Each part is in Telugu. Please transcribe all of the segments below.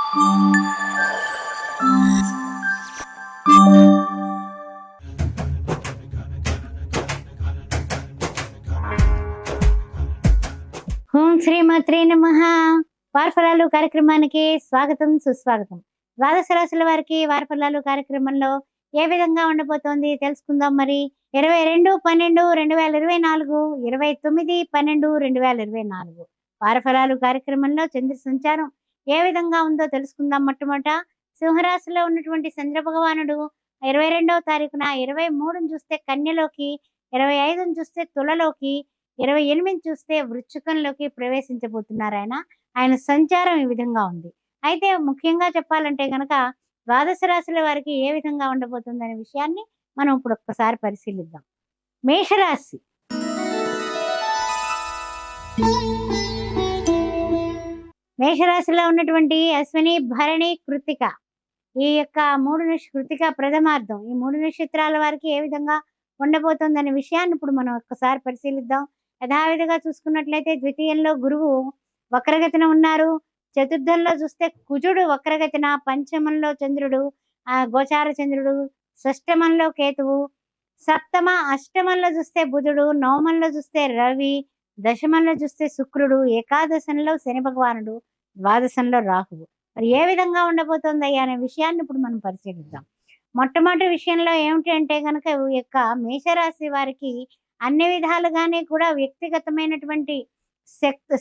ఓం శ్రీమాత్రే నమః. వారఫలాలు కార్యక్రమానికి స్వాగతం, సుస్వాగతం. ద్వాదశ రాశుల వారికి వారఫలాలు కార్యక్రమంలో ఏ విధంగా ఉండబోతోంది తెలుసుకుందాం. మరి 22/12/2024, 29/12/2024 వారఫలాలు కార్యక్రమంలో చంద్ర సంచారం ఏ విధంగా ఉందో తెలుసుకుందాం. మొట్టమొదట సింహరాశిలో ఉన్నటువంటి చంద్ర భగవానుడు 22వ తారీఖున 23ని చూస్తే కన్యలోకి, 25ని చూస్తే తులలోకి, 28 చూస్తే వృశ్చికంలోకి ప్రవేశించబోతున్నారు ఆయన. ఆయన సంచారం ఈ విధంగా ఉంది. అయితే ముఖ్యంగా చెప్పాలంటే గనక ద్వాదశ రాశుల వారికి ఏ విధంగా ఉండబోతుందనే విషయాన్ని మనం ఇప్పుడు ఒక్కసారి పరిశీలిద్దాం. మేషరాశి. మేషరాశిలో ఉన్నటువంటి అశ్విని, భరణి, కృత్తిక, ఈ యొక్క కృత్తిక ప్రథమార్థం, ఈ 3 నక్షత్రాల వారికి ఏ విధంగా ఉండబోతుందనే విషయాన్ని ఇప్పుడు మనం ఒక్కసారి పరిశీలిద్దాం. యథావిధిగా చూసుకున్నట్లయితే ద్వితీయంలో గురువు వక్రగతిన ఉన్నారు. చతుర్థంలో చూస్తే కుజుడు వక్రగతిన, పంచమంలో చంద్రుడు, గోచార చంద్రుడు, షష్టమంలో కేతువు, సప్తమ అష్టమంలో చూస్తే బుధుడు, నవమంలో చూస్తే రవి, దశమంలో చూస్తే శుక్రుడు, ఏకాదశంలో శని భగవానుడు, ద్వాదశంలో రాహువు. మరి ఏ విధంగా ఉండబోతుందయ్యా అనే విషయాన్ని ఇప్పుడు మనం పరిశీలిద్దాం. మొట్టమొదటి విషయంలో ఏమిటి అంటే కనుక ఈ యొక్క మేషరాశి వారికి అన్ని విధాలుగానే కూడా వ్యక్తిగతమైనటువంటి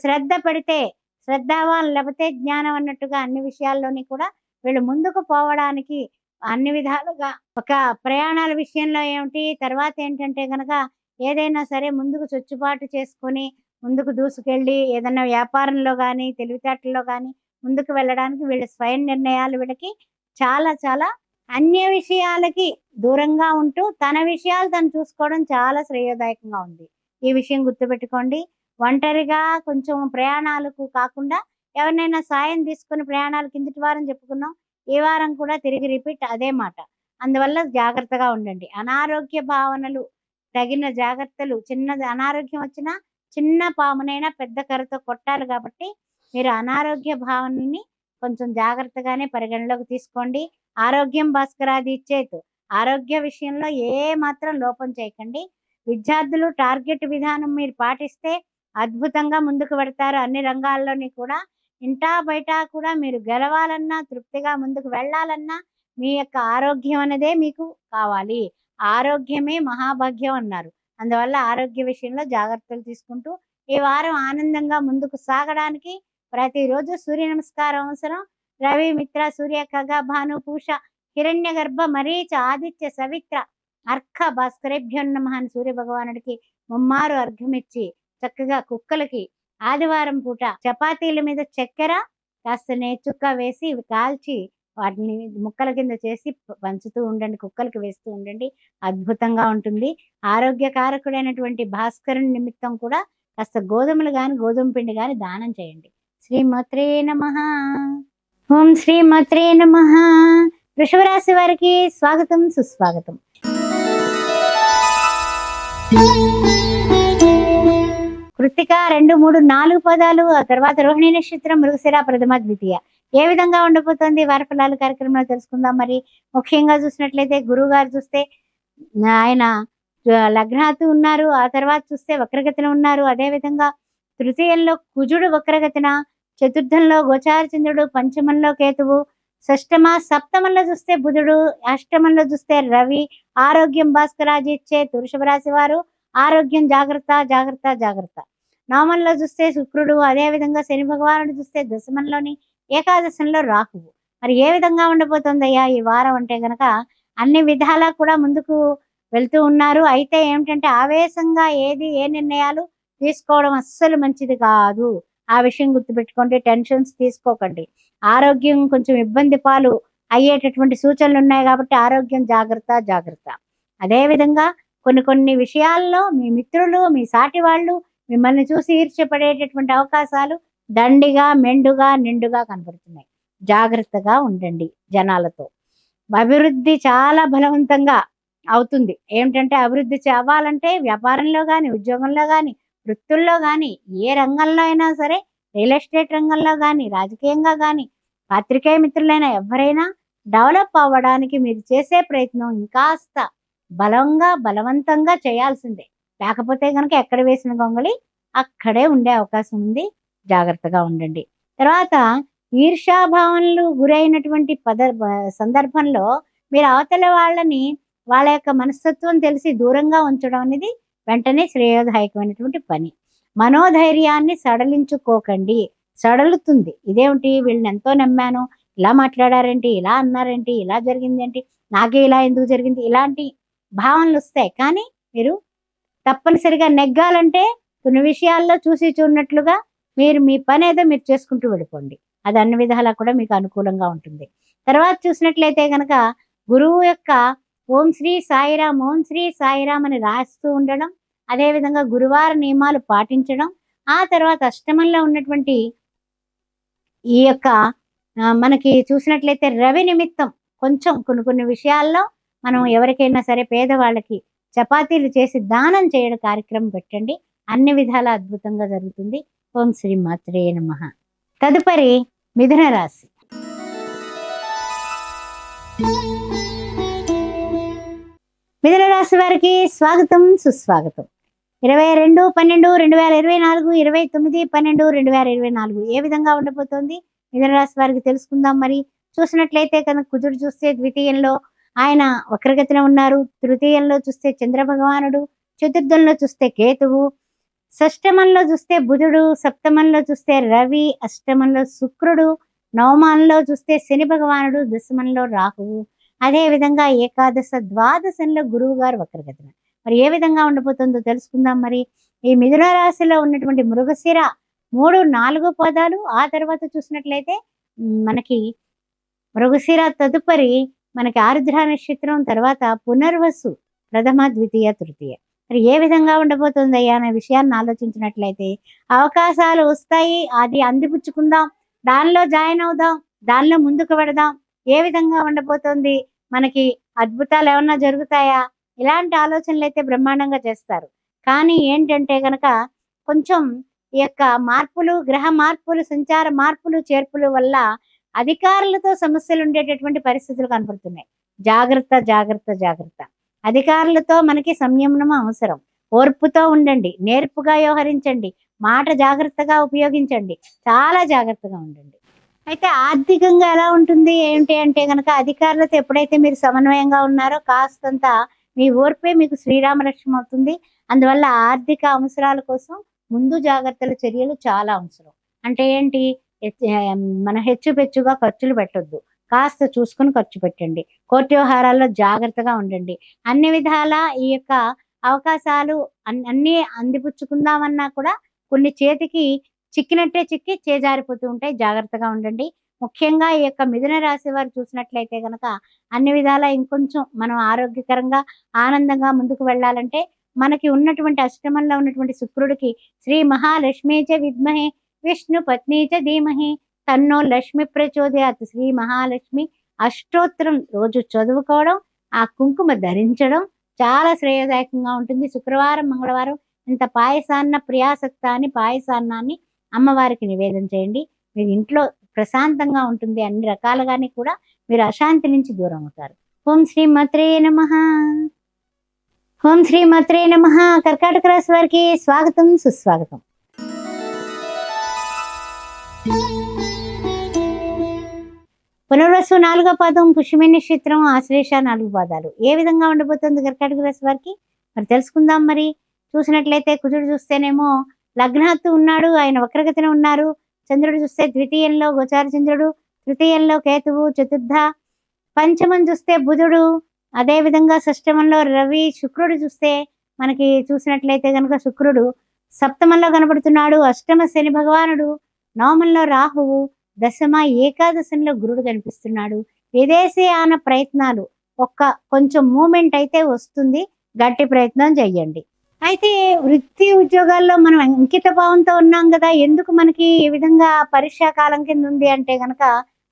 శ్రద్ధ పెడితే శ్రద్ధావాన్ లేకపోతే జ్ఞానం అన్నట్టుగా అన్ని విషయాల్లోని కూడా వీళ్ళు ముందుకు పోవడానికి అన్ని విధాలుగా ఒక ప్రయాణాల విషయంలో ఏమిటి, తర్వాత ఏంటంటే గనక ఏదైనా సరే ముందుకు చొచ్చుబాటు చేసుకొని ముందుకు దూసుకెళ్ళి ఏదైనా వ్యాపారంలో కానీ తెలివితేటల్లో కానీ ముందుకు వెళ్ళడానికి వీళ్ళ స్వయం నిర్ణయాలు వీళ్ళకి చాలా చాలా అన్య విషయాలకి దూరంగా ఉంటూ తన విషయాలు తను చూసుకోవడం చాలా శ్రేయోదాయకంగా ఉంది. ఈ విషయం గుర్తుపెట్టుకోండి. ఒంటరిగా కొంచెం ప్రయాణాలకు కాకుండా ఎవరినైనా సాయం తీసుకుని ప్రయాణాలు కిందటి వారం చెప్పుకున్నాం, ఈ వారం కూడా తిరిగి రిపీట్ అదే మాట. అందువల్ల జాగ్రత్తగా ఉండండి. అనారోగ్య భావనలు, తగిన జాగ్రత్తలు. చిన్నది అనారోగ్యం వచ్చినా చిన్న పామునైనా పెద్ద కర్రతో కొట్టాలి కాబట్టి మీరు అనారోగ్య భావనని కొంచెం జాగ్రత్తగానే పరిగణలోకి తీసుకోండి. ఆరోగ్యం భాస్కరాది ఇచ్చేతు. ఆరోగ్య విషయంలో ఏ మాత్రం లోపం చేయకండి. విద్యార్థులు టార్గెట్ విధానం మీరు పాటిస్తే అద్భుతంగా ముందుకు పెడతారు. అన్ని రంగాల్లోని కూడా ఇంటా బయట కూడా మీరు గెలవాలన్నా, తృప్తిగా ముందుకు వెళ్ళాలన్నా మీ యొక్క ఆరోగ్యం అనేదే మీకు కావాలి. ఆరోగ్యమే మహాభాగ్యం అన్నారు. అందువల్ల ఆరోగ్య విషయంలో జాగ్రత్తలు తీసుకుంటూ ఈ వారం ఆనందంగా ముందుకు సాగడానికి ప్రతిరోజు సూర్య నమస్కారం అవసరం. రవి, మిత్ర, సూర్య, ఖగ, భాను, పూష, హిరణ్య గర్భ, మరీచ, ఆదిత్య, సవిత్ర, అర్క భాస్కరేభ్యో నమః అని సూర్య భగవానుడికి ముమ్మారు అర్ఘ్యమిచ్చి చక్కగా కుక్కలకి ఆదివారం పూట చపాతీల మీద చక్కెర కాస్త నేచుక్క వేసి కాల్చి వాటిని ముక్కల కింద చేసి పంచుతూ ఉండండి, కుక్కలకి వేస్తూ ఉండండి. అద్భుతంగా ఉంటుంది. ఆరోగ్యకారకుడైనటువంటి భాస్కరుని నిమిత్తం కూడా కాస్త గోధుమలు కానీ గోధుమ పిండి కానీ దానం చేయండి. శ్రీమాత్రే నమః. ఓం శ్రీమాత్రే నమః. వృషభ రాశి వారికి స్వాగతం, సుస్వాగతం. కృత్తిక 2, 3, 4 పదాలు, ఆ తర్వాత రోహిణి నక్షత్రం, మృగశిర, ప్రథమ, ద్వితీయ ఏ విధంగా ఉండబోతోంది వారఫలాలు కార్యక్రమంలో తెలుసుకుందాం. మరి ముఖ్యంగా చూసినట్లయితే గురువు గారు చూస్తే ఆయన లగ్నాతు ఉన్నారు, ఆ తర్వాత చూస్తే వక్రగతిన ఉన్నారు. అదేవిధంగా తృతీయంలో కుజుడు వక్రగతిన, చతుర్థంలో గోచార చంద్రుడు, పంచమంలో కేతువు, షష్టమ సప్తమంలో చూస్తే బుధుడు, అష్టమంలో చూస్తే రవి. ఆరోగ్యం భాస్కరాజీ ఇచ్చే వృషభ రాశి వారు ఆరోగ్యం జాగ్రత్త జాగ్రత్త జాగ్రత్త. నవమంలో చూస్తే శుక్రుడు, అదేవిధంగా శని భగవానుడు చూస్తే దశమంలోని, ఏకాదశంలో రాహువు. మరి ఏ విధంగా ఉండబోతుందయ్యా ఈ వారం అంటే గనక అన్ని విధాలా కూడా ముందుకు వెళ్తూ ఉన్నారు. అయితే ఏమిటంటే ఆవేశంగా ఏ నిర్ణయాలు తీసుకోవడం అస్సలు మంచిది కాదు. ఆ విషయం గుర్తుపెట్టుకోండి. టెన్షన్స్ తీసుకోకండి. ఆరోగ్యం కొంచెం ఇబ్బంది పాలు అయ్యేటటువంటి సూచనలు ఉన్నాయి కాబట్టి ఆరోగ్యం జాగ్రత్త జాగ్రత్త. అదేవిధంగా కొన్ని విషయాల్లో మీ మిత్రులు, మీ సాటి వాళ్ళు మిమ్మల్ని చూసి ఈర్ష్యపడేటటువంటి అవకాశాలు దండిగా, మెండుగా, నిండుగా కనపడుతున్నాయి. జాగ్రత్తగా ఉండండి జనాలతో. అభివృద్ధి చాలా బలవంతంగా అవుతుంది. ఏమిటంటే అభివృద్ధి అవ్వాలంటే వ్యాపారంలో కానీ, ఉద్యోగంలో కానీ, వృత్తుల్లో కానీ, ఏ రంగంలో అయినా సరే, రియల్ ఎస్టేట్ రంగంలో కానీ, రాజకీయంగా కానీ పాత్రికేయ మిత్రులైనా ఎవరైనా డెవలప్ అవ్వడానికి మీరు చేసే ప్రయత్నం ఇంకాస్త బలవంతంగా చేయాల్సిందే. లేకపోతే గనక ఎక్కడ వేసిన గొంగళి అక్కడే ఉండే అవకాశం ఉంది. జాగ్రత్తగా ఉండండి. తర్వాత ఈర్ష్యాభావనలు గురైనటువంటి సందర్భంలో మీరు అవతల వాళ్ళని వాళ్ళ యొక్క మనస్తత్వం తెలిసి దూరంగా ఉంచడం అనేది వెంటనే శ్రేయోదాయకమైనటువంటి పని. మనోధైర్యాన్ని సడలించుకోకండి. సడలుతుంది. ఇదేమిటి వీళ్ళని ఎంతో నమ్మాను, ఇలా మాట్లాడారేంటి, ఇలా అన్నారేంటి, ఇలా జరిగిందేంటి, నాకే ఇలా ఎందుకు జరిగింది, ఇలాంటి భావనలు వస్తాయి. కానీ మీరు తప్పనిసరిగా నెగ్గాలంటే కొన్ని విషయాల్లో చూసి చూడనట్లుగా మీరు మీ పని ఏదో మీరు చేసుకుంటూ వెళ్ళిపోండి. అది అన్ని విధాలా కూడా మీకు అనుకూలంగా ఉంటుంది. తర్వాత చూసినట్లయితే కనుక గురువు యొక్క ఓం శ్రీ సాయిరామ్, ఓం శ్రీ సాయిరామ్ అని రాస్తూ ఉండడం, అదేవిధంగా గురువార నియమాలు పాటించడం, ఆ తర్వాత అష్టమంలో ఉన్నటువంటి ఈ యొక్క మనకి చూసినట్లయితే రవి నిమిత్తం కొంచెం కొన్ని విషయాల్లో మనం ఎవరికైనా సరే పేదవాళ్ళకి చపాతీలు చేసి దానం చేయడం కార్యక్రమం పెట్టండి. అన్ని విధాలా అద్భుతంగా జరుగుతుంది. ఓం శ్రీ మాత్రే నమః. తదుపరి మిథున రాశి. మిథున రాశి వారికి స్వాగతం, సుస్వాగతం. 22/12/2024, 29/12/2024 ఏ విధంగా ఉండబోతోంది మిథున రాశి వారికి తెలుసుకుందాం. మరి చూసినట్లయితే కనుక కుజుడు చూస్తే ద్వితీయంలో ఆయన వక్రగతిన ఉన్నారు. తృతీయంలో చూస్తే చంద్ర భగవానుడు, చతుర్థంలో చూస్తే కేతువు, షష్టమంలో చూస్తే బుధుడు, సప్తమంలో చూస్తే రవి, అష్టమంలో శుక్రుడు, నవమంలో చూస్తే శని భగవానుడు, దశమంలో రాహువు, అదే విధంగా ఏకాదశ ద్వాదశంలో గురువు గారు వక్రగతిన. మరి ఏ విధంగా ఉండబోతుందో తెలుసుకుందాం. మరి ఈ మిథున రాశిలో ఉన్నటువంటి మృగశిర 3-4 పాదాలు, ఆ తర్వాత చూసినట్లయితే మనకి మృగశిర తదుపరి మనకి ఆరుద్ర నక్షత్రం, తర్వాత పునర్వసు ప్రథమ, ద్వితీయ, తృతీయ. మరి ఏ విధంగా ఉండబోతుందయ్యా అనే విషయాన్ని ఆలోచించినట్లయితే అవకాశాలు వస్తాయి, అది అందిపుచ్చుకుందాం, దానిలో జాయిన్ అవుదాం, దానిలో ముందుకు పెడదాం. ఏ విధంగా ఉండబోతోంది, మనకి అద్భుతాలు ఏమన్నా జరుగుతాయా, ఇలాంటి ఆలోచనలు అయితే బ్రహ్మాండంగా చేస్తారు. కానీ ఏంటంటే గనక కొంచెం ఈ యొక్క మార్పులు, గ్రహ మార్పులు, సంచార మార్పులు, చేర్పుల వల్ల అధికారులతో సమస్యలు ఉండేటటువంటి పరిస్థితులు కనపడుతున్నాయి. జాగ్రత్త జాగ్రత్త జాగ్రత్త. అధికారులతో మనకి సంయమనం అవసరం. ఓర్పుతో ఉండండి, నేర్పుగా వ్యవహరించండి, మాట జాగ్రత్తగా ఉపయోగించండి, చాలా జాగ్రత్తగా ఉండండి. అయితే ఆర్థికంగా ఎలా ఉంటుంది ఏంటి అంటే గనక అధికారులతో ఎప్పుడైతే మీరు సమన్వయంగా ఉన్నారో కాస్తంత మీ ఓర్పే మీకు శ్రీరామరక్షం అవుతుంది. అందువల్ల ఆర్థిక అవసరాల కోసం ముందు జాగ్రత్తల చర్యలు చాలా అవసరం. అంటే ఏంటి, మన హెచ్చుపెచ్చుగా ఖర్చులు పెట్టొద్దు, కాస్త చూసుకుని ఖర్చు పెట్టండి. కోర్టు వ్యవహారాల్లో జాగ్రత్తగా ఉండండి. అన్ని విధాల ఈ యొక్క అవకాశాలు అన్నీ అందిపుచ్చుకుందామన్నా కూడా కొన్ని చేతికి చిక్కినట్టే చిక్కి చేజారిపోతూ ఉంటాయి. జాగ్రత్తగా ఉండండి. ముఖ్యంగా ఈ యొక్క మిథున రాశి వారు చూసినట్లయితే గనక అన్ని విధాల ఇంకొంచెం మనం ఆరోగ్యకరంగా ఆనందంగా ముందుకు వెళ్ళాలంటే మనకి ఉన్నటువంటి అష్టమంలో ఉన్నటువంటి శుక్రుడికి శ్రీ మహాలక్ష్మీ చ విద్మహే విష్ణు పత్ని చ ధీమహి తన్నో లక్ష్మి ప్రచోదయాత్, శ్రీ మహాలక్ష్మి అష్టోత్తరం రోజు చదువుకోవడం, ఆ కుంకుమ ధరించడం చాలా శ్రేయదాయకంగా ఉంటుంది. శుక్రవారం, మంగళవారం ఇంత ప్రియాసక్తాన్ని పాయసాన్నాన్ని అమ్మవారికి నివేదన చేయండి. మీరు ఇంట్లో ప్రశాంతంగా ఉంటుంది. అన్ని రకాలుగానే కూడా మీరు అశాంతి నుంచి దూరం అవుతారు. ఓం శ్రీ మాత్రే నమః. ఓం శ్రీ మాత్రే నమః. కర్కాటక రాశి వారికి స్వాగతం, సుస్వాగతం. పునర్వసు 4వ పాదం, పుష్యమి నక్షత్రం, ఆశ్లేష 4 పాదాలు. ఏ విధంగా ఉండబోతుంది కర్కాటక రాశి వారికి మరి తెలుసుకుందాం. మరి చూసినట్లయితే కుజుడు చూస్తేనేమో లగ్నాత్తు ఉన్నాడు, ఆయన వక్రగతిన ఉన్నారు. చంద్రుడు చూస్తే ద్వితీయంలో గోచార చంద్రుడు, తృతీయంలో కేతువు, చతుర్థ, పంచమం చూస్తే బుధుడు, అదే విధంగా షష్టమంలో రవి, శుక్రుడు చూస్తే మనకి చూసినట్లయితే కనుక శుక్రుడు సప్తమంలో కనబడుతున్నాడు, అష్టమ శని భగవానుడు, నవమంలో రాహువు, దశమ ఏకాదశంలో గురుడు కనిపిస్తున్నాడు. విదేశీయాన ప్రయత్నాలు కొంచెం మూమెంట్ అయితే వస్తుంది, గట్టి ప్రయత్నం చెయ్యండి. అయితే వృత్తి ఉద్యోగాల్లో మనం అంకిత భావంతో ఉన్నాం కదా, ఎందుకు మనకి ఈ విధంగా పరీక్షా కాలం కింద ఉంది అంటే గనక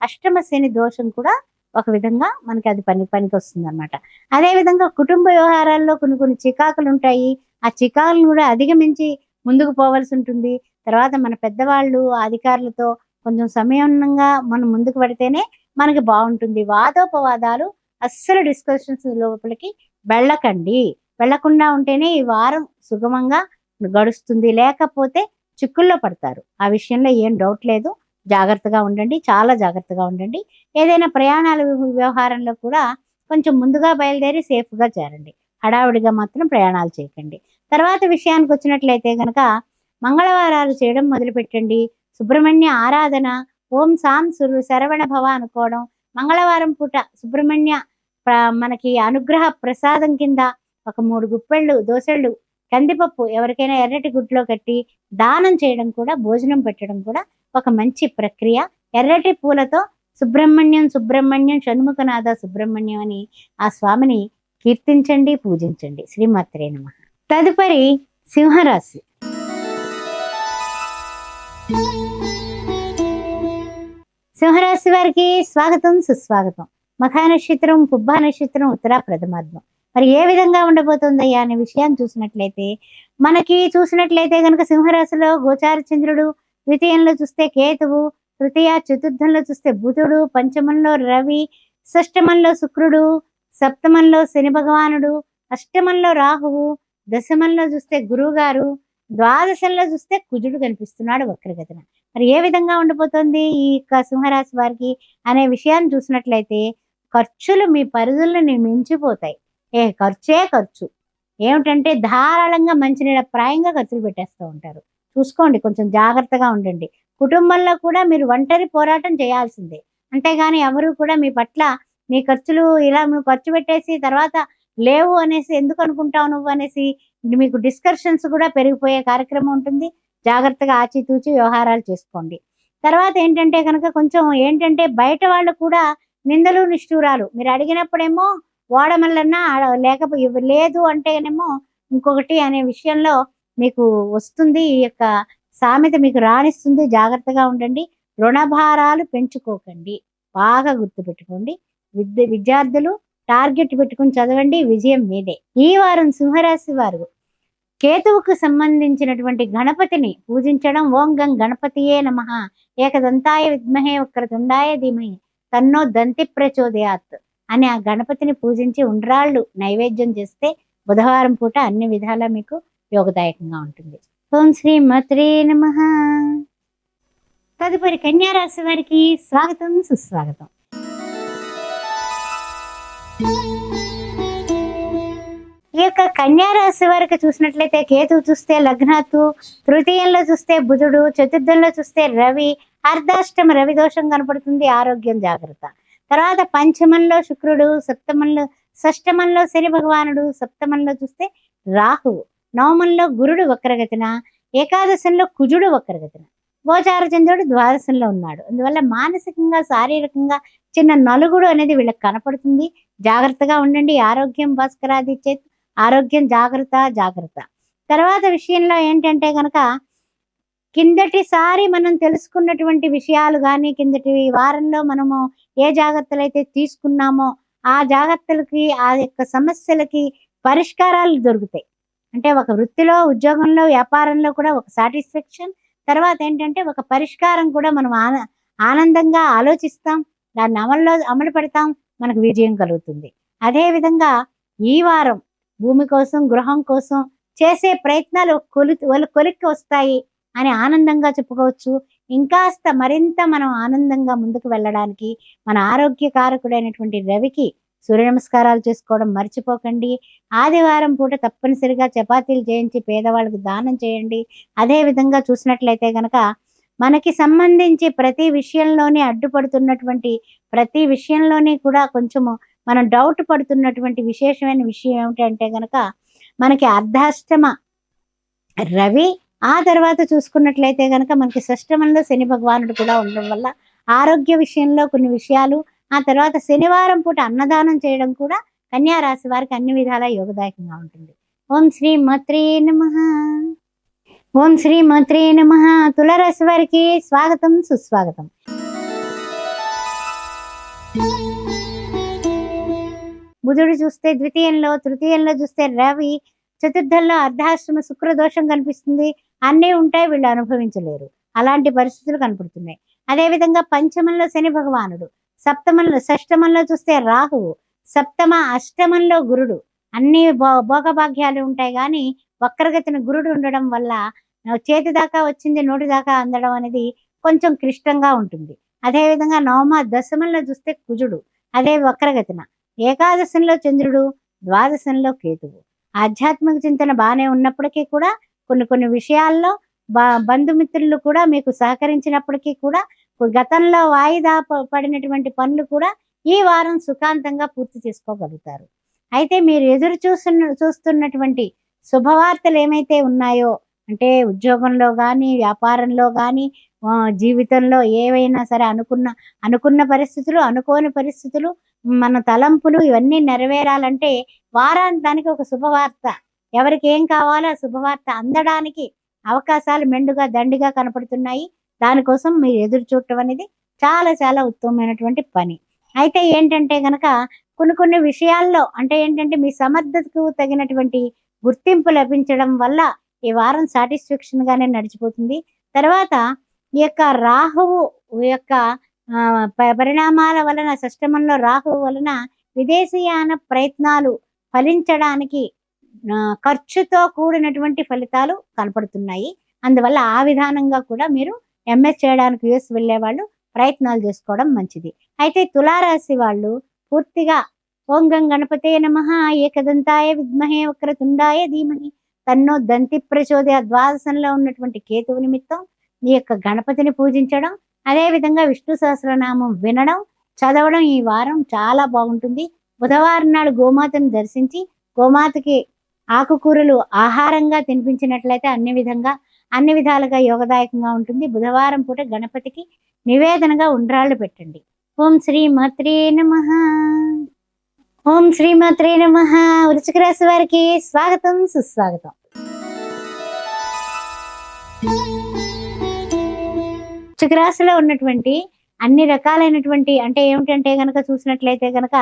అష్టమ శని దోషం కూడా ఒక విధంగా మనకి అది పనికి వస్తుంది అనమాట. అదే విధంగా కుటుంబ వ్యవహారాల్లో కొన్ని చికాకులు ఉంటాయి. ఆ చికాకులను కూడా అధిగమించి ముందుకు పోవాల్సి ఉంటుంది. తర్వాత మన పెద్దవాళ్ళు అధికారులతో కొంచెం సమయంగా మనం ముందుకు పెడితేనే మనకి బాగుంటుంది. వాదోపవాదాలు అస్సలు డిస్కషన్స్ లోపలికి వెళ్ళకండి. వెళ్ళకుండా ఉంటేనే ఈ వారం సుగమంగా గడుస్తుంది. లేకపోతే చిక్కుల్లో పడతారు. ఆ విషయంలో ఏం డౌట్ లేదు. జాగ్రత్తగా ఉండండి. చాలా జాగ్రత్తగా ఉండండి. ఏదైనా ప్రయాణాల వ్యవహారంలో కూడా కొంచెం ముందుగా బయలుదేరి సేఫ్‌గా చేరండి. హడావిడిగా మాత్రం ప్రయాణాలు చేయకండి. తర్వాత విషయానికి వచ్చినట్లయితే గనక మంగళవారాలు చేయడం మొదలుపెట్టండి. సుబ్రహ్మణ్య ఆరాధన, ఓం సాం శరవణ భవ అనుకోవడం. మంగళవారం పూట సుబ్రహ్మణ్య మనకి అనుగ్రహ ప్రసాదం కింద ఒక 3 గుప్పెళ్ళు దోసెళ్ళు కందిపప్పు ఎవరికైనా ఎర్రటి గుడ్లో కట్టి దానం చేయడం కూడా, భోజనం పెట్టడం కూడా ఒక మంచి ప్రక్రియ. ఎర్రటి పూలతో సుబ్రహ్మణ్యం సుబ్రహ్మణ్యం షణ్ముఖనాథ సుబ్రహ్మణ్యం అని ఆ స్వామిని కీర్తించండి, పూజించండి. శ్రీమాత్రే నమః. తదుపరి సింహరాశి. సింహరాశి వారికి స్వాగతం, సుస్వాగతం. మఖా నక్షత్రం, పుబ్బా నక్షత్రం, ఉత్తరా ప్రథమార్థం. మరి ఏ విధంగా ఉండబోతుందయ్యా అనే విషయాన్ని చూసినట్లయితే కనుక సింహరాశిలో గోచార చంద్రుడు, ద్వితీయంలో చూస్తే కేతువు, తృతీయ చతుర్థంలో చూస్తే బుధుడు, పంచమంలో రవి, షష్టమంలో శుక్రుడు, సప్తమంలో శని భగవానుడు, అష్టమంలో రాహువు, దశమంలో చూస్తే గురువు గారు, ద్వాదశంలో చూస్తే కుజుడు కనిపిస్తున్నాడు వక్రగతిన. మరి ఏ విధంగా ఉండిపోతుంది ఈ యొక్క సింహరాశి వారికి అనే విషయాన్ని చూసినట్లయితే ఖర్చులు మీ పరిధులను మించిపోతాయి. ఖర్చే ఖర్చు. ఏమిటంటే ధారాళంగా మంచినీళ్ళ ప్రాయంగా ఖర్చులు పెట్టేస్తూ ఉంటారు. చూసుకోండి, కొంచెం జాగ్రత్తగా ఉండండి. కుటుంబంలో కూడా మీరు ఒంటరి పోరాటం చేయాల్సిందే. అంతేగాని ఎవరు కూడా మీ పట్ల మీ ఖర్చులు ఇలా నువ్వు ఖర్చు పెట్టేసి తర్వాత లేవు అనేసి ఎందుకు అనుకుంటావు నువ్వు అనేసి మీకు డిస్కషన్స్ కూడా పెరిగిపోయే కార్యక్రమం ఉంటుంది. జాగ్రత్తగా ఆచితూచి వ్యవహారాలు చేసుకోండి. తర్వాత ఏంటంటే కనుక కొంచెం బయట వాళ్ళు కూడా నిందలు నిష్ఠూరాలు మీరు అడిగినప్పుడేమో ఓడమల్లన్నా లేదు అంటేనేమో ఇంకొకటి అనే విషయంలో మీకు వస్తుంది. ఈ యొక్క సామెత మీకు రాణిస్తుంది. జాగ్రత్తగా ఉండండి. రుణభారాలు పెంచుకోకండి. బాగా గుర్తుపెట్టుకోండి. విద్యార్థులు టార్గెట్ పెట్టుకుని చదవండి. విజయం మీదే. ఈ వారం సింహరాశి వారు కేతువుకు సంబంధించినటువంటి గణపతిని పూజించడం. ఓం గం గణపతియే నమః, ఏకదంతాయ విద్మహే వక్రతుండాయ ధీమహి తన్నో దంతి ప్రచోదయాత్ అని ఆ గణపతిని పూజించి ఉండ్రాళ్ళు నైవేద్యం చేస్తే బుధవారం పూట అన్ని విధాలా మీకు యోగదాయకంగా ఉంటుంది. ఓం శ్రీ మాత్రే నమః. తదుపరి కన్యా రాశి వారికి స్వాగతం, సుస్వాగతం. ఈ యొక్క కన్యా రాశి వారికి చూసినట్లయితే కేతువు చూస్తే లగ్నాతు, తృతీయంలో చూస్తే బుధుడు, చతుర్థంలో చూస్తే రవి, అర్ధాష్టమ రవి దోషం కనపడుతుంది. ఆరోగ్యం జాగ్రత్త. తర్వాత పంచమంలో శుక్రుడు, షష్టమంలో శని భగవానుడు, సప్తమంలో చూస్తే రాహువు, నవమంలో గురుడు వక్రగతిన, ఏకాదశంలో కుజుడు వక్రగతిన, గోచార చంద్రుడు ద్వాదశంలో ఉన్నాడు. అందువల్ల మానసికంగా శారీరకంగా చిన్న నలుగుడు అనేది వీళ్ళకి కనపడుతుంది. జాగ్రత్తగా ఉండండి. ఆరోగ్యం భాస్కరాది చేత్, ఆరోగ్యం జాగ్రత్త. తర్వాత విషయంలో ఏంటంటే కనుక కిందటిసారి మనం తెలుసుకున్నటువంటి విషయాలు కానీ కిందటి వారంలో మనము ఏ జాగ్రత్తలు అయితే తీసుకున్నామో ఆ జాగ్రత్తలకి ఆ యొక్క సమస్యలకి పరిష్కారాలు దొరుకుతాయి. అంటే ఒక వృత్తిలో, ఉద్యోగంలో, వ్యాపారంలో కూడా ఒక సాటిస్ఫాక్షన్, తర్వాత ఏంటంటే ఒక పరిష్కారం కూడా మనం ఆనందంగా ఆలోచిస్తాం, దాన్ని అమలు పెడతాం, మనకు విజయం కలుగుతుంది. అదేవిధంగా ఈ వారం భూమి కోసం, గృహం కోసం చేసే ప్రయత్నాలు కొలిక్కి వస్తాయి అని ఆనందంగా చెప్పుకోవచ్చు. ఇంకాస్త మరింత మనం ఆనందంగా ముందుకు వెళ్ళడానికి మన ఆరోగ్యకారకుడైనటువంటి రవికి సూర్య నమస్కారాలు చేసుకోవడం మర్చిపోకండి. ఆదివారం పూట తప్పనిసరిగా చపాతీలు చేయించి పేదవాళ్ళకు దానం చేయండి. అదేవిధంగా చూసినట్లయితే కనుక మనకి సంబంధించి ప్రతి విషయంలోనే అడ్డుపడుతున్నటువంటి ప్రతి విషయంలోనే కూడా కొంచెము మనం డౌట్ పడుతున్నటువంటి విశేషమైన విషయం ఏమిటంటే కనుక మనకి అర్ధాష్టమ రవి, ఆ తర్వాత చూసుకున్నట్లయితే కనుక మనకి షష్టమంలో శని భగవానుడు కూడా ఉండడం వల్ల ఆరోగ్య విషయంలో కొన్ని విషయాలు, ఆ తర్వాత శనివారం పూట అన్నదానం చేయడం కూడా కన్యా రాశి వారికి అన్ని విధాలా యోగదాయకంగా ఉంటుంది. ఓం శ్రీ మాత్రే నమః. ఓం శ్రీ మాత్రే నమః. తులారాశి వారికి స్వాగతం, సుస్వాగతం. బుధుడు చూస్తే ద్వితీయంలో, తృతీయంలో చూస్తే రవి, చతుర్థంలో అర్ధాష్టమ శుక్ర దోషం కనిపిస్తుంది. అన్నీ ఉంటాయి, వీళ్ళు అనుభవించలేరు. అలాంటి పరిస్థితులు కనపడుతున్నాయి. అదేవిధంగా పంచమంలో శని భగవానుడు, సప్తమంలో షష్టమంలో చూస్తే రాహువు, సప్తమ అష్టమంలో గురుడు. అన్ని భోగభాగ్యాలు ఉంటాయి గాని వక్రగతిన గురుడు ఉండడం వల్ల చేతి దాకా వచ్చింది నోటి దాకా అందడం అనేది కొంచెం క్లిష్టంగా ఉంటుంది. అదేవిధంగా నవమ దశమంలో చూస్తే కుజుడు, అదే వక్రగతిన. ఏకాదశంలో చంద్రుడు, ద్వాదశంలో కేతువు. ఆధ్యాత్మిక చింతన బాగానే ఉన్నప్పటికీ కూడా కొన్ని కొన్ని విషయాల్లో బంధుమిత్రులు కూడా మీకు సహకరించినప్పటికీ కూడా గతంలో వాయిదా పడినటువంటి పనులు కూడా ఈ వారం సుఖాంతంగా పూర్తి చేసుకోగలుగుతారు. అయితే మీరు ఎదురు చూస్తున్నటువంటి శుభవార్తలు ఏమైతే ఉన్నాయో, అంటే ఉద్యోగంలో కానీ, వ్యాపారంలో కానీ, జీవితంలో ఏవైనా సరే అనుకున్న పరిస్థితులు, అనుకోని పరిస్థితులు, మన తలంపులు ఇవన్నీ నెరవేరాలంటే వారాంతానికి ఒక శుభవార్త, ఎవరికి ఏం కావాలో ఆ శుభవార్త అందడానికి అవకాశాలు మెండుగా దండిగా కనపడుతున్నాయి. దానికోసం మీరు ఎదురు చూడటం అనేది చాలా చాలా ఉత్తమమైనటువంటి పని. అయితే ఏంటంటే గనక కొన్ని విషయాల్లో అంటే ఏంటంటే మీ సమర్థతకు తగినటువంటి గుర్తింపు లభించడం వల్ల ఈ వారం సాటిస్ఫాక్షన్ గానే నడిచిపోతుంది. తర్వాత ఈ యొక్క రాహువు యొక్క పరిణామాల వలన, షష్టమంలో రాహువు వలన విదేశీయాన ప్రయత్నాలు ఫలించడానికి ఖర్చుతో కూడినటువంటి ఫలితాలు కనపడుతున్నాయి. అందువల్ల ఆ విధానంగా కూడా మీరు ఎంఎస్ చేయడానికి యుఎస్ వెళ్ళే వాళ్ళు ప్రయత్నాలు చేసుకోవడం మంచిది. అయితే తులారాశి వాళ్ళు పూర్తిగా ఓం గం గణపతే నమః ఏకదంతాయ విద్మహే వక్రతుండాయ ధీమహి తన్నో దంతి ప్రచోదయ ద్వాదశంలో ఉన్నటువంటి కేతువు నిమిత్తం ఈ యొక్క గణపతిని పూజించడం, అదేవిధంగా విష్ణు సహస్రనామం వినడం, చదవడం ఈ వారం చాలా బాగుంటుంది. బుధవారం నాడు గోమాతను దర్శించి గోమాతకి ఆకుకూరలు ఆహారంగా తినిపించినట్లయితే అన్ని విధాలుగా యోగదాయకంగా ఉంటుంది. బుధవారం పూట గణపతికి నివేదనగా ఉండ్రాళ్ళు పెట్టండి. ఓం శ్రీ మాత్రే నమః. ఓం శ్రీ మాత్రే నమః. వృశ్చిక రాశి వారికి స్వాగతం, సుస్వాగతం. వృశ్చిక రాశిలో ఉన్నటువంటి అన్ని రకాలైనటువంటి అంటే ఏమిటంటే గనక చూసినట్లయితే గనక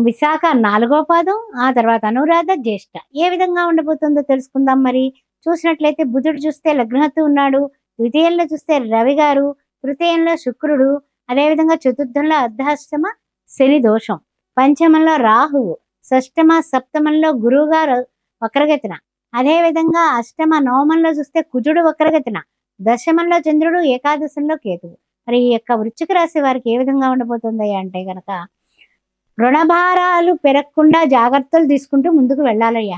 విశాఖ 4వ పాదం, ఆ తర్వాత అనురాధ, జ్యేష్ఠ ఏ విధంగా ఉండబోతుందో తెలుసుకుందాం. మరి చూసినట్లయితే బుధుడు చూస్తే లగ్నత్తు ఉన్నాడు, ద్వితీయంలో చూస్తే రవి గారు, తృతీయంలో శుక్రుడు, అదేవిధంగా చతుర్థంలో అర్ధాష్టమ శని దోషం, పంచమంలో రాహువు, షష్టమ సప్తమంలో గురువు గారు వక్రగతిన, అదేవిధంగా అష్టమ నవమంలో చూస్తే కుజుడు వక్రగతిన, దశమంలో చంద్రుడు, ఏకాదశంలో కేతువు. మరి ఈ యొక్క వృశ్చిక రాశి వారికి ఏ విధంగా ఉండబోతుంది అంటే గనక రుణభారాలు పెరగకుండా జాగ్రత్తలు తీసుకుంటూ ముందుకు వెళ్ళాలయ్యా.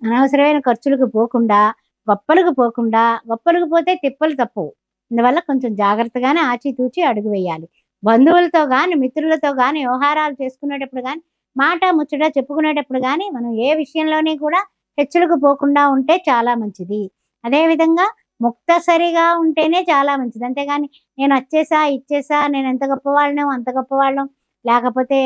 అనవసరమైన ఖర్చులకు పోకుండా, గొప్పలకు పోతే తిప్పలు తప్పవు. అందువల్ల కొంచెం జాగ్రత్తగానే ఆచితూచి అడుగు వేయాలి. బంధువులతో కానీ, మిత్రులతో కానీ వ్యవహారాలు చేసుకునేటప్పుడు కానీ, మాట ముచ్చట చెప్పుకునేటప్పుడు కానీ మనం ఏ విషయంలోనే కూడా హెచ్చులకు పోకుండా ఉంటే చాలా మంచిది. అదేవిధంగా ముక్తసరిగా ఉంటేనే చాలా మంచిది. అంతేగాని నేను ఇచ్చేసా, నేను ఎంత గొప్పవాళ్ళను అంత గొప్పవాళ్ళం, లేకపోతే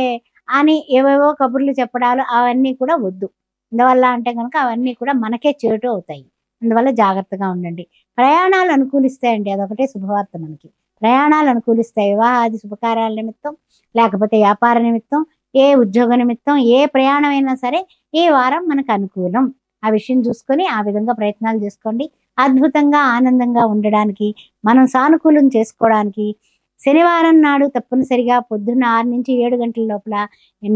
అని ఏవేవో కబుర్లు చెప్పడాలు అవన్నీ కూడా వద్దు. అందువల్ల అంటే కనుక అవన్నీ కూడా మనకే చేటు అవుతాయి. అందువల్ల జాగ్రత్తగా ఉండండి. ప్రయాణాలు అనుకూలిస్తాయండి, అదొకటే శుభవార్త మనకి. ప్రయాణాలు అనుకూలిస్తాయి. వివాహాది శుభకార్యాల నిమిత్తం, లేకపోతే వ్యాపార నిమిత్తం, ఏ ఉద్యోగ నిమిత్తం, ఏ ప్రయాణమైనా సరే ఈ వారం మనకు అనుకూలం. ఆ విషయం చూసుకొని ఆ విధంగా ప్రయత్నాలు చేసుకోండి. అద్భుతంగా ఆనందంగా ఉండడానికి, మనం సానుకూలం చేసుకోవడానికి శనివారం నాడు తప్పనిసరిగా పొద్దున్న 6 నుంచి 7 గంటల లోపల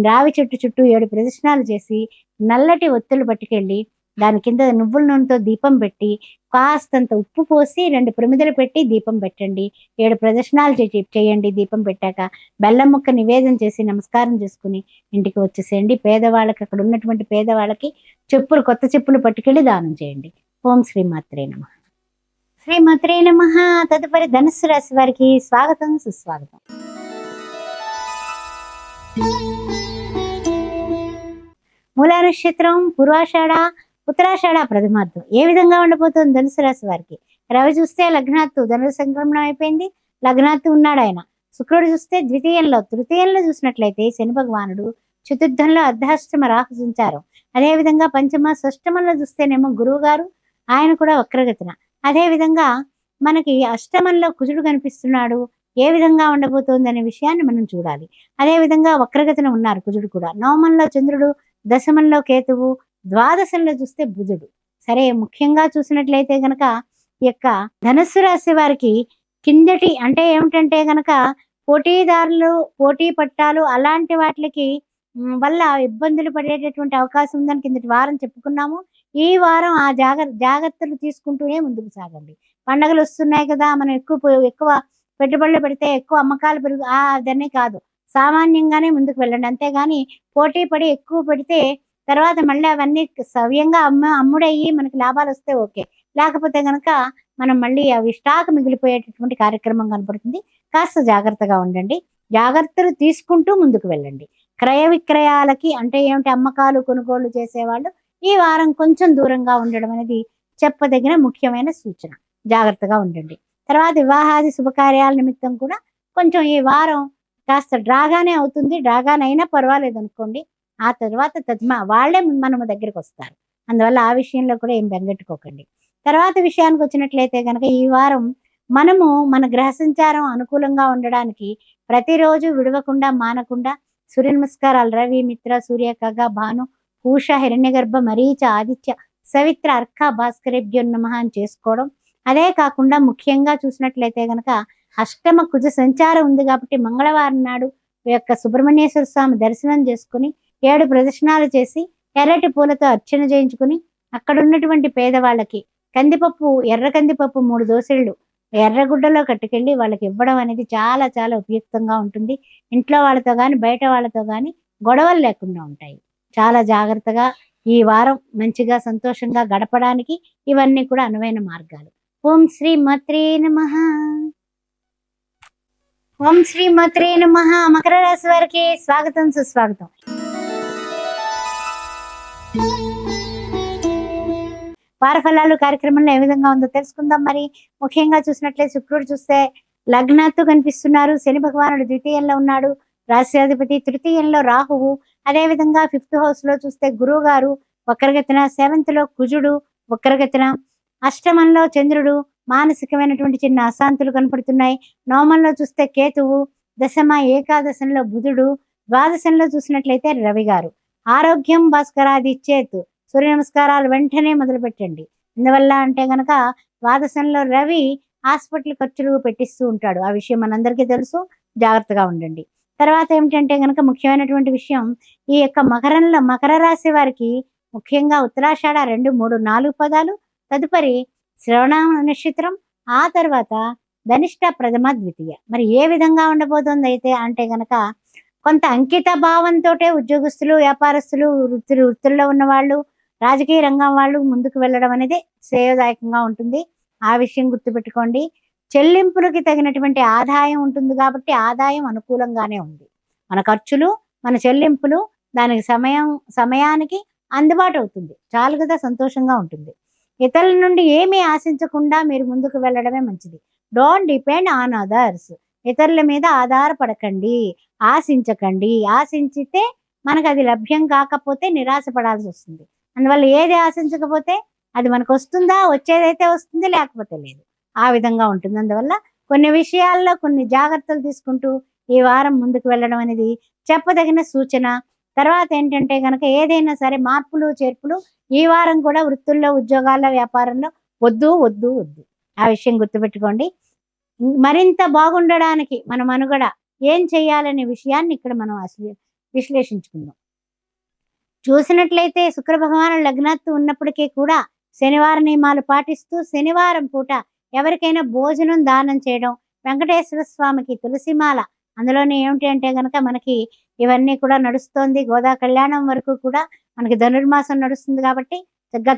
రావి చెట్టు చుట్టూ 7 ప్రదక్షిణాలు చేసి నల్లటి ఒత్తులు పట్టుకెళ్ళి దాని కింద నువ్వుల నూనెతో దీపం పెట్టి కాస్తంత ఉప్పు పోసి 2 ప్రమిదలు పెట్టి దీపం పెట్టండి. 7 ప్రదక్షిణాలు చేయండి. దీపం పెట్టాక బెల్లం ముక్క నివేదన చేసి నమస్కారం చేసుకుని ఇంటికి వచ్చేసేయండి. పేదవాళ్ళకి, అక్కడ ఉన్నటువంటి పేదవాళ్ళకి కొత్త చెప్పులు పట్టుకెళ్ళి దానం చేయండి. ఓం శ్రీమాత్రే నమః. శ్రీమాత్రే నమః. తదుపరి ధనుస్సు రాశి వారికి స్వాగతం, సుస్వాగతం. మూలా నక్షత్రం, పూర్వాషాఢ, ఉత్తరాషాఢ ప్రథమార్థం ఏ విధంగా ఉండబోతుంది ధనుసు రాశి వారికి? రవి చూస్తే లగ్నాత్తు ధనుసు సంక్రమణం అయిపోయింది, లగ్నాత్తు ఉన్నాడు ఆయన. శుక్రుడు చూస్తే ద్వితీయంలో, తృతీయంలో చూసినట్లయితే శని భగవానుడు, చతుర్థంలో అర్ధాష్టమ రాహు సంచారం, అదేవిధంగా పంచమ షష్టమంలో చూస్తేనేమో గురువు గారు, ఆయన కూడా వక్రగతిన. అదేవిధంగా మనకి అష్టమంలో కుజుడు కనిపిస్తున్నాడు. ఏ విధంగా ఉండబోతోంది అనే విషయాన్ని మనం చూడాలి. అదేవిధంగా వక్రగతిన ఉన్నారు కుజుడు కూడా. నవమంలో చంద్రుడు, దశమంలో కేతువు, ద్వాదశంలో చూస్తే బుధుడు. సరే, ముఖ్యంగా చూసినట్లయితే గనక ఈ యొక్క ధనుస్సు రాశి వారికి కిందటి అంటే ఏమిటంటే గనక పోటీదారులు, పోటీ పట్టాలు అలాంటి వాటిలకి వల్ల ఇబ్బందులు పడేటటువంటి అవకాశం ఉందని కిందటి వారం చెప్పుకున్నాము. ఈ వారం ఆ జాగ్రత్తలు తీసుకుంటూనే ముందుకు సాగండి. పండగలొస్తున్నాయి కదా! మనం ఎక్కువ పెట్టుబడులు పెడితే ఎక్కువ అమ్మకాలు అదని కాదు. సామాన్యంగానే ముందుకు వెళ్ళండి. అంతేగాని పోటీ పడి ఎక్కువ పెడితే తర్వాత మళ్ళీ అవన్నీ సవ్యంగా అమ్ముడయ్యి మనకి లాభాలొస్తే ఓకే. లేకపోతే గనక మనం మళ్ళీ అవి స్టాక్ మిగిలిపోయేటటువంటి కార్యక్రమం కనపడుతుంది. కాస్త జాగ్రత్తగా ఉండండి. జాగ్రత్తలు తీసుకుంటూ ముందుకు వెళ్ళండి. క్రయ విక్రయాలకి అంటే ఏమిటి అమ్మకాలు, కొనుగోళ్లు చేసేవాళ్ళు ఈ వారం కొంచెం దూరంగా ఉండడం అనేది చెప్పదగిన ముఖ్యమైన సూచన. జాగ్రత్తగా ఉండండి. తర్వాత వివాహాది శుభకార్యాల నిమిత్తం కూడా కొంచెం ఈ వారం కాస్త డ్రాగానే అవుతుంది. డ్రాగానైనా పర్వాలేదనుకోండి. ఆ తర్వాత వాళ్ళే మన దగ్గరకొస్తారు. అందువల్ల ఆ విషయంలో కూడా ఏం బెంగెట్టుకోకండి. తర్వాత విషయానికొచ్చినట్లయితే గనక ఈ వారం మనము మన గ్రహ సంచారం అనుకూలంగా ఉండడానికి ప్రతిరోజు విడవకుండా, మానకుండా సూర్య నమస్కారాలు రవి, మిత్ర, సూర్య, ఖగ, భాను, పూష, హిరణ్యగర్భ, మరీచ, ఆదిత్య, సవిత్ర, అర్క, భాస్కరేభ్యో నమః అని చేసుకోవడం. అదే కాకుండా ముఖ్యంగా చూసినట్లయితే గనక అష్టమ కుజ సంచారం ఉంది కాబట్టి మంగళవారం నాడు ఈ యొక్క సుబ్రహ్మణ్యేశ్వర స్వామి దర్శనం చేసుకుని 7 ప్రదక్షిణాలు చేసి ఎర్రటి పూలతో అర్చన చేయించుకుని అక్కడున్నటువంటి పేదవాళ్ళకి కందిపప్పు, ఎర్ర కందిపప్పు 3 దోసెళ్ళు ఎర్రగుడ్డలో కట్టుకెళ్ళి వాళ్ళకి ఇవ్వడం అనేది చాలా చాలా ఉపయుక్తంగా ఉంటుంది. ఇంట్లో వాళ్ళతో గాని, బయట వాళ్ళతో గాని గొడవలు లేకుండా ఉంటాయి. చాలా జాగ్రత్తగా ఈ వారం మంచిగా సంతోషంగా గడపడానికి ఇవన్నీ కూడా అనువైన మార్గాలు. ఓం శ్రీ మాత్రే నమః. ఓం శ్రీ మాత్రే నమః. మకర రాశి వారికి స్వాగతం, సుస్వాగతం. వార ఫలాలు కార్యక్రమంలో ఏ విధంగా ఉందో తెలుసుకుందాం. మరి ముఖ్యంగా చూసినట్లయితే శుక్రుడు చూస్తే లగ్నాత్తు కనిపిస్తున్నారు. శని భగవానుడు ద్వితీయంలో ఉన్నాడు. రాశ్యాధిపతి తృతీయంలో రాహువు. అదేవిధంగా 5th హౌస్ లో చూస్తే గురువు గారు వక్రగతిన, 7th లో కుజుడు వక్రగతిన, అష్టమంలో చంద్రుడు. మానసికమైనటువంటి చిన్న అశాంతులు కనపడుతున్నాయి. నవమంలో చూస్తే కేతువు, దశమ ఏకాదశంలో బుధుడు, ద్వాదశంలో చూసినట్లయితే రవి గారు. ఆరోగ్యం భాస్కరాది చేతు సూర్య నమస్కారాలు వెంటనే మొదలు పెట్టండి. ఎందువల్ల అంటే గనక ద్వాదశంలో రవి హాస్పిటల్ ఖర్చులు పెట్టిస్తూ ఉంటాడు. ఆ విషయం మనందరికీ తెలుసు. జాగ్రత్తగా ఉండండి. తర్వాత ఏమిటంటే గనక ముఖ్యమైనటువంటి విషయం ఈ యొక్క మకర రాశి వారికి ముఖ్యంగా ఉత్తరాషాఢ 2, 3, 4 పదాలు, తదుపరి శ్రవణ నక్షత్రం, ఆ తర్వాత ధనిష్ట, ప్రథమ, ద్వితీయ. మరి ఏ విధంగా ఉండబోతుంది అయితే అంటే గనక కొంత అంకిత భావంతోటే ఉద్యోగస్తులు, వ్యాపారస్తులు, వృత్తుల్లో ఉన్నవాళ్ళు, రాజకీయ రంగం వాళ్ళు ముందుకు వెళ్ళడం అనేది శ్రేయోదాయకంగా ఉంటుంది. ఆ విషయం గుర్తుపెట్టుకోండి. చెల్లింపులకి తగినటువంటి ఆదాయం ఉంటుంది కాబట్టి ఆదాయం అనుకూలంగానే ఉంది. మన ఖర్చులు, మన చెల్లింపులు దానికి సమయానికి అందుబాటు అవుతుంది. చాలు కదా, సంతోషంగా ఉంటుంది. ఇతరుల నుండి ఏమీ ఆశించకుండా మీరు ముందుకు వెళ్ళడమే మంచిది. Don't depend on others. ఇతరుల మీద ఆధారపడకండి, ఆశించకండి. ఆశించితే మనకు అది లభ్యం కాకపోతే నిరాశపడాల్సి వస్తుంది. అందువల్ల ఏది ఆశించకపోతే అది మనకు వస్తుందా, వచ్చేదైతే వస్తుంది, లేకపోతే లేదు. ఆ విధంగా ఉంటుంది. అందువల్ల కొన్ని విషయాల్లో కొన్ని జాగ్రత్తలు తీసుకుంటూ ఈ వారం ముందుకు వెళ్ళడం అనేది చెప్పదగిన సూచన. తర్వాత ఏంటంటే గనక ఏదైనా సరే మార్పులు, చేర్పులు ఈ వారం కూడా వృత్తుల్లో, ఉద్యోగాల్లో, వ్యాపారంలో వద్దు వద్దు వద్దు. ఆ విషయం గుర్తుపెట్టుకోండి. మరింత బాగుండడానికి మన మనుగడ ఏం చెయ్యాలనే విషయాన్ని ఇక్కడ మనం విశ్లేషించుకుందాం. చూసినట్లయితే శుక్ర భగవానుడు లగ్నాత్తు ఉన్నప్పటికీ కూడా శనివారం నియమాలు పాటిస్తూ శనివారం పూట ఎవరికైనా భోజనం దానం చేయడం, వెంకటేశ్వర స్వామికి తులసిమాల, అందులోనే ఏమిటి అంటే గనక మనకి ఇవన్నీ కూడా నడుస్తోంది. గోదా కళ్యాణం వరకు కూడా మనకి ధనుర్మాసం నడుస్తుంది కాబట్టి చక్కగా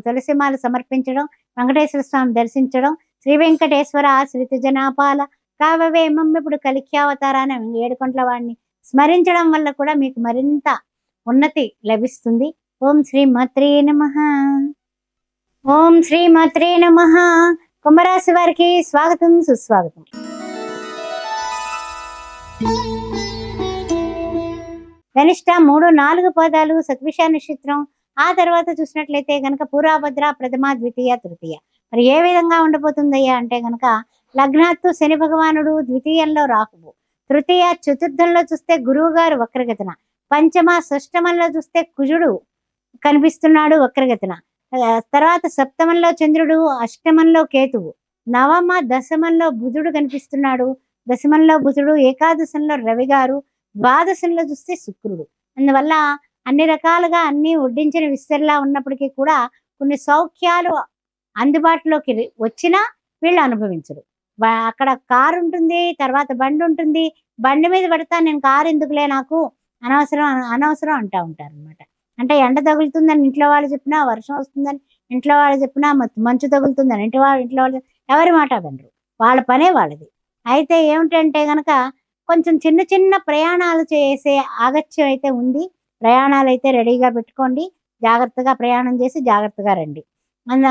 తులసిమాల సమర్పించడం, వెంకటేశ్వర స్వామి దర్శించడం, శ్రీ వెంకటేశ్వర ఆశ్రిత జనాపాల కావవే మమ్మిప్పుడు కలిఖ్యావతారాన్ని 7 కొంట్ల వాడిని స్మరించడం వల్ల కూడా మీకు మరింత ఉన్నతి లభిస్తుంది. ఓం శ్రీ మాత్రే నమః. ఓం శ్రీ మాత్రే నమః. కుంభరాశి వారికి స్వాగతం, సుస్వాగతం. ధనిష్ట 3, 4 పదాలు, సత్విష నక్షత్రం. ఆ తర్వాత చూసినట్లయితే గనక పూర్వభద్ర, ప్రథమ, ద్వితీయ, తృతీయ. మరి ఏ విధంగా ఉండబోతుందయ్యా అంటే గనక లగ్నాత్తు శని భగవానుడు, ద్వితీయంలో రాహువు, తృతీయ చతుర్థంలో చూస్తే గురువు గారు వక్రగతిన, పంచమ షష్టమంలో చూస్తే కుజుడు కనిపిస్తున్నాడు వక్రగతిన, తర్వాత సప్తమంలో చంద్రుడు, అష్టమంలో కేతువు. నవమ దశమంలో బుధుడు కనిపిస్తున్నాడు. దశమంలో బుధుడు, ఏకాదశంలో రవి గారు, ద్వాదశంలో చూస్తే శుక్రుడు. అందువల్ల అన్ని రకాలుగా అన్నీ వడ్డించిన విస్తరిలా ఉన్నప్పటికీ కూడా కొన్ని సౌఖ్యాలు అందుబాటులోకి వచ్చినా వీళ్ళు అనుభవించరు. అక్కడ కారు ఉంటుంది, తర్వాత బండి ఉంటుంది. బండి మీద పడతా నేను కారు ఎందుకులే నాకు అనవసరం అనవసరం అంటా ఉంటారనమాట. అంటే ఎండ తగులుతుందని ఇంట్లో వాళ్ళు చెప్పినా, వర్షం వస్తుందని ఇంట్లో వాళ్ళు చెప్పినా, మంచు తగులుతుందని ఇంట్లో వాళ్ళు ఎవరి మాట వినరు. వాళ్ళ పనే వాళ్ళది. అయితే ఏమిటంటే గనక కొంచెం చిన్న చిన్న ప్రయాణాలు చేసే ఆగత్యం అయితే ఉంది. ప్రయాణాలైతే రెడీగా పెట్టుకోండి. జాగ్రత్తగా ప్రయాణం చేసి జాగ్రత్తగా రండి.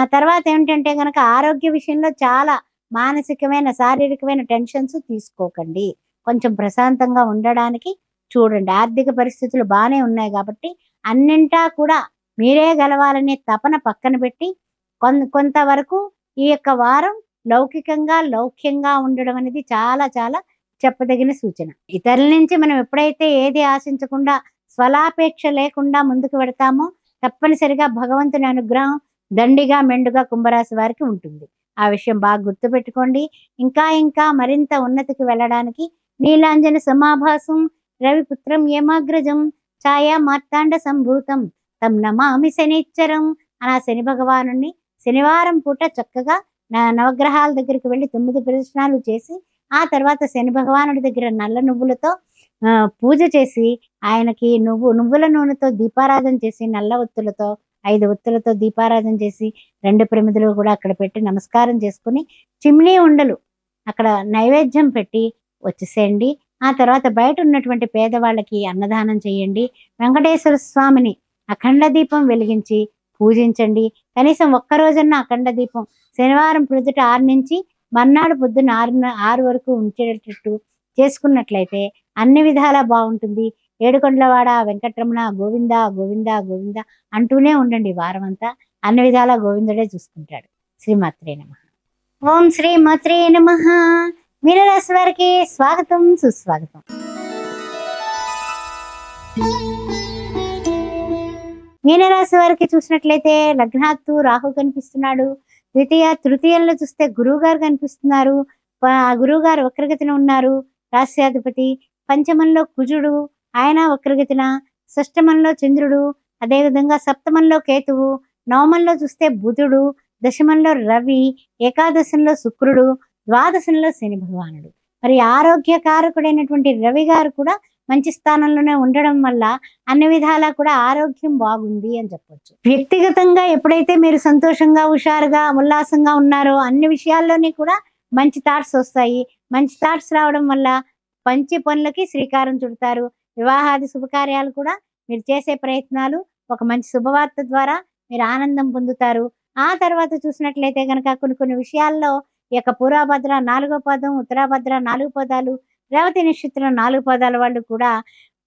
ఆ తర్వాత ఏమిటంటే గనక ఆరోగ్య విషయంలో చాలా మానసికమైన, శారీరకమైన టెన్షన్స్ తీసుకోకండి. కొంచెం ప్రశాంతంగా ఉండడానికి చూడండి. ఆర్థిక పరిస్థితులు బానే ఉన్నాయి కాబట్టి అన్నింటా కూడా మీరే గెలవాలనే తపన పక్కన పెట్టి కొంతవరకు ఈ యొక్క వారం లౌక్యంగా ఉండడం అనేది చాలా చాలా చెప్పదగిన సూచన. ఇతరుల నుంచి మనం ఎప్పుడైతే ఏది ఆశించకుండా స్వలాపేక్ష లేకుండా ముందుకు వెడతామో తప్పనిసరిగా భగవంతుని అనుగ్రహం దండిగా మెండుగా కుంభరాశి వారికి ఉంటుంది. ఆ విషయం బాగా గుర్తుపెట్టుకోండి. ఇంకా ఇంకా మరింత ఉన్నతికి వెళ్ళడానికి నీలాంజన సమాభాసం రవిపుత్రం ఏమాగ్రజం ఛాయా మార్తాండ సంభూతం తం నమామి శనిచ్చరం అని ఆ శని భగవాను శనివారం పూట చక్కగా నవగ్రహాల దగ్గరికి వెళ్ళి 9 ప్రదక్షిణాలు చేసి ఆ తర్వాత శని భగవానుడి దగ్గర నల్ల నువ్వులతో పూజ చేసి ఆయనకి నువ్వుల నూనెతో దీపారాధన చేసి నల్ల ఒత్తులతో 5 ఒత్తులతో దీపారాధన చేసి 2 ప్రమిదలు కూడా అక్కడ పెట్టి నమస్కారం చేసుకుని చిమ్నీ ఉండలు అక్కడ నైవేద్యం పెట్టి వచ్చేసేయండి. ఆ తర్వాత బయట ఉన్నటువంటి పేదవాళ్ళకి అన్నదానం చేయండి. వెంకటేశ్వర స్వామిని అఖండ దీపం వెలిగించి పూజించండి. కనీసం ఒక్కరోజన్నా అఖండ దీపం శనివారం ప్రొద్దుట 6 నుంచి మర్నాడు పొద్దున్న 6 వరకు ఉంచేటట్టు చేసుకున్నట్లయితే అన్ని విధాలా బాగుంటుంది. ఏడుకొండలవాడ వెంకటరమణ గోవింద గోవింద గోవింద అంటూనే ఉండండి వారం అంతా. అన్ని విధాలా గోవిందుడే చూసుకుంటాడు. శ్రీమాత్రే నమః. ఓం శ్రీమాత్రే నమః. మీనరాశి వారికి స్వాగతం, సుస్వాగతం. మీనరాశి వారికి చూసినట్లయితే లగ్నాత్తు రాహు కనిపిస్తున్నాడు. తృతీయంలో చూస్తే గురువు గారు కనిపిస్తున్నారు. గురువు గారు వక్రగతిన ఉన్నారు. రాశ్యాధిపతి. పంచమంలో కుజుడు, ఆయన వక్రగతిన. షష్టమంలో చంద్రుడు, అదేవిధంగా సప్తమంలో కేతువు. నవమంలో చూస్తే బుధుడు, దశమంలో రవి, ఏకాదశంలో శుక్రుడు, ద్వాదశంలో శని భగవానుడు. మరి ఆరోగ్యకారకుడైనటువంటి రవి గారు కూడా మంచి స్థానంలోనే ఉండడం వల్ల అన్ని విధాలా కూడా ఆరోగ్యం బాగుంది అని చెప్పొచ్చు. వ్యక్తిగతంగా ఎప్పుడైతే మీరు సంతోషంగా, హుషారుగా, ఉల్లాసంగా ఉన్నారో అన్ని విషయాల్లోని కూడా మంచి థాట్స్ వస్తాయి. మంచి థాట్స్ రావడం వల్ల మంచి పనులకి శ్రీకారం చుడతారు. వివాహాది శుభకార్యాలు కూడా మీరు చేసే ప్రయత్నాలు ఒక మంచి శుభవార్త ద్వారా మీరు ఆనందం పొందుతారు. ఆ తర్వాత చూసినట్లయితే కనుక కొన్ని విషయాల్లో ఈ యొక్క పూర్వభద్ర 4వ పదం, ఉత్తరాభద్ర 4 పదాలు, రేవతి నక్షత్రం 4 పదాల వాళ్ళు కూడా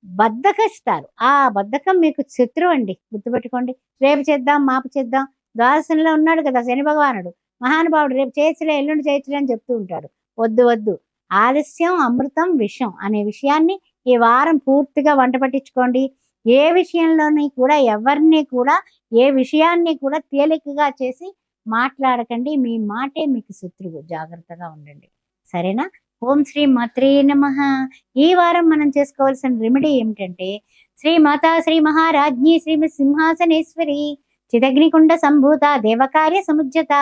బద్ధకిస్తారు. ఆ బద్ధకం మీకు శత్రువు అండి, గుర్తుపెట్టుకోండి. రేపు చేద్దాం, మాపు చేద్దాం. ద్వాదశంలో ఉన్నాడు కదా శని భగవానుడు, మహానుభావుడు. రేపు చేయొచ్చులే, ఎల్లుండి చేయొచ్చులే అని చెప్తూ ఉంటాడు. వద్దు. ఆలస్యం అమృతం విషం అనే విషయాన్ని ఈ వారం పూర్తిగా వంట పట్టించుకోండి. ఏ విషయంలోని కూడా ఎవరిని కూడా ఏ విషయాన్ని కూడా తేలికగా చేసి మాట్లాడకండి. మీ మాటే మీకు శత్రువు. జాగ్రత్తగా ఉండండి. సరేనా? ఓం శ్రీ మాత్రే నమః. ఈ వారం మనం చేసుకోవాల్సిన రెమెడీ ఏమిటంటే శ్రీమాతా శ్రీ మహారాజ్ఞి శ్రీమతి సింహాసనేశ్వరి చిదగ్నికుండ సంభూత దేవకార్య సముజ్జత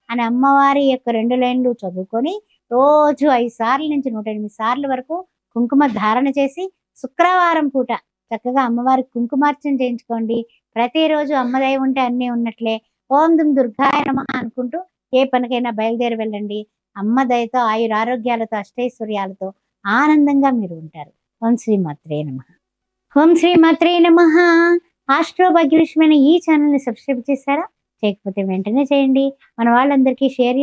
అని అమ్మవారి యొక్క 2 లైన్లు చదువుకొని రోజు 5 సార్లు నుంచి 108 సార్లు వరకు కుంకుమ ధారణ చేసి శుక్రవారం పూట చక్కగా అమ్మవారికి కుంకుమార్చన చేయించుకోండి. ప్రతిరోజు అమ్మదయ ఉంటే అన్నీ ఉన్నట్లే. ఓం దుమ్ దుర్గాయ నమః అనుకుంటూ ఏ పనికైనా బయలుదేరి వెళ్ళండి. అమ్మ దయతో ఆయురారోగ్యాలతో అష్టైశ్వర్యాలతో ఆనందంగా మీరు ఉంటారు. ఓం శ్రీ మాత్రే నమః. ఓం శ్రీ మాత్రే నమః. ఆస్ట్రో భాగ్యలక్ష్మి ఈ ఛానల్ని సబ్స్క్రైబ్ చేశారా? చేయకపోతే వెంటనే చేయండి. మన వాళ్ళందరికీ షేర్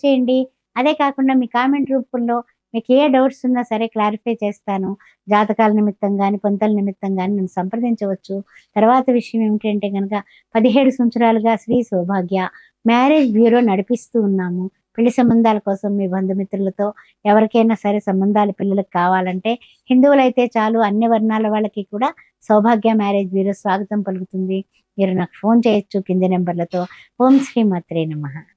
చేయండి. అదే కాకుండా మీ కామెంట్ రూపంలో మీకు ఏ డౌట్స్ ఉన్నా సరే క్లారిఫై చేస్తాను. జాతకాల నిమిత్తం కానీ, పొంతల నిమిత్తం కానీ నన్ను సంప్రదించవచ్చు. తర్వాత విషయం ఏమిటంటే కనుక 17 సంవత్సరాలుగా శ్రీ సౌభాగ్య మ్యారేజ్ బ్యూరో నడిపిస్తూ ఉన్నాము. పెళ్లి సంబంధాల కోసం మీ బంధుమిత్రులతో ఎవరికైనా సరే సంబంధాలు పిల్లలకు కావాలంటే హిందువులైతే చాలు, అన్ని వర్ణాల వాళ్ళకి కూడా సౌభాగ్య మ్యారేజ్ బ్యూరో స్వాగతం పలుకుతుంది. మీరు నాకు ఫోన్ చేయొచ్చు కింది నెంబర్లతో. ఓం శ్రీ మాత్రే నమః.